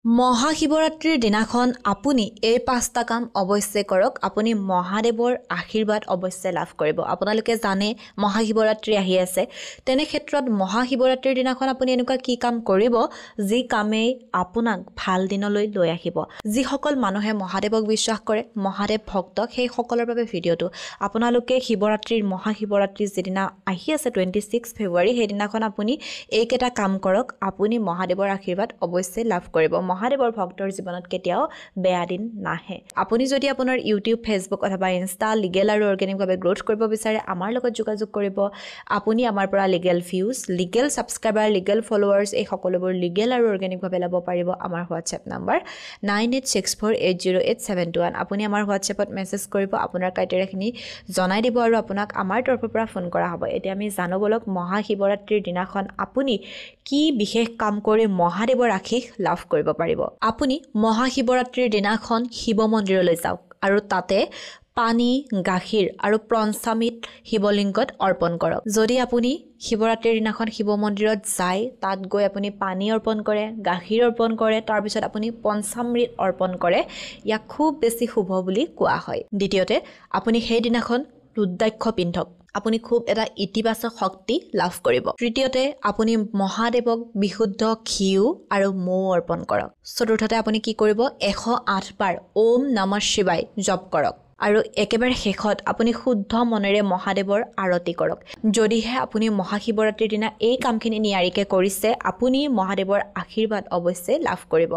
মহাশিৱৰাত্ৰিৰ দিনাখন আপুনি এই পাঁচটা কাম অৱশ্যে কৰক আপুনি মহাদেৱৰ আশীৰ্বাদ অৱশ্যে লাভ কৰিব আপোনালোকে জানে মহাশিৱৰাত্ৰি আহি আছে তেনে ক্ষেত্ৰত মহাশিৱৰাত্ৰিৰ দিনাখন আপুনি এনেকুৱা কি কাম কৰিব যি কামে আপোনাক ভাল দিনলৈ লৈ আহিব যিসকল মানুহে মহাদেৱক বিশ্বাস কৰে মহাদেৱ ভক্ত সেই সকলৰ বাবে ভিডিওটো আপোনালোকে শিৱৰাত্ৰিৰ মহাশিৱৰাত্ৰিৰ যেদিনা আহি আছে 26 ফেব্ৰুৱাৰী সেই দিনাখন আপুনি এইকেইটা কাম কৰক আপুনি মহাদেৱৰ আশীৰ্বাদ অৱশ্যে লাভ কৰিব মহাদেৱৰ ভক্তৰ জীৱনত কেতিয়াও বেয়া দিন নাহে আপুনি যদি আপোনাৰ ইউটিউব ফেসবুক অথবা ইনষ্টা লিগেল আৰু অৰ্গেনিক ভাৱে গ্ৰোথ কৰিব বিচাৰে আমাৰ লগত যোগাযোগ কৰিব আপুনি আমাৰ পৰা legal views legal subscriber legal followers এই সকলোবোৰ লিগেল আৰু অৰ্গেনিক ভাৱে ল'ব পাৰিব আমাৰ হোৱাটছএপ নম্বৰ 9864808721 আপুনি আমাৰ হোৱাটছএপত মেছেজ কৰিব আপোনাৰ ক্ৰাইটেৰিয়াখিনি জনাই দিব আৰু আপোনাক আমাৰ তৰফৰ পৰা ফোন কৰা হ'ব এতিয়া আমি জানো বলক মহাশিৱৰাত্ৰিৰ দিনাখন আপুনি কি বিশেষ কাম কৰি মহাদেৱৰ আশীষ লাভ কৰিব পাৰিব আপুনি মহাশিৱৰাত্ৰিৰ দিনাখন শিৱ মন্দিৰলৈ যাওক আৰু তাতে পানী গাখীৰ আৰু পঞ্চামৃত শিৱলিংগত অৰ্পণ কৰক যদি আপুনি শিৱৰাত্ৰিৰ দিনাখন শিৱ মন্দিৰত যায় তাত গৈ আপুনি পানী অৰ্পণ কৰে গাখীৰ অৰ্পণ কৰে তাৰ পিছত আপুনি পঞ্চামৃত অৰ্পণ কৰে ইয়াক খুব বেছি শুভ বুলি কোৱা হয় দ্বিতীয়তে আপুনি সেই দিনাখন ৰুদ্ৰাক্ষ পিন্ধক আপুনি খুব এটা ইতিবাচক শক্তি লাভ কৰিব তৃতীয়তে আপুনি মহাদেৱক বিশুদ্ধ ঘিউ আৰু মৌ অৰ্পণ কৰক চতুৰ্থতে আপুনি কি কৰিব 108 বাৰ ওম নমঃ শিৱায় জপ কৰক আৰু একেবাৰে শেষত আপুনি শুদ্ধ মনেৰে মহাদেৱৰ আৰতি কৰক যদিহে আপুনি মহাশিৱৰাত্ৰিৰ দিনা এই কামখিনি নিয়াৰিকে কৰিছে আপুনি মহাদেৱৰ আশীৰ্বাদ অৱশ্যে লাভ কৰিব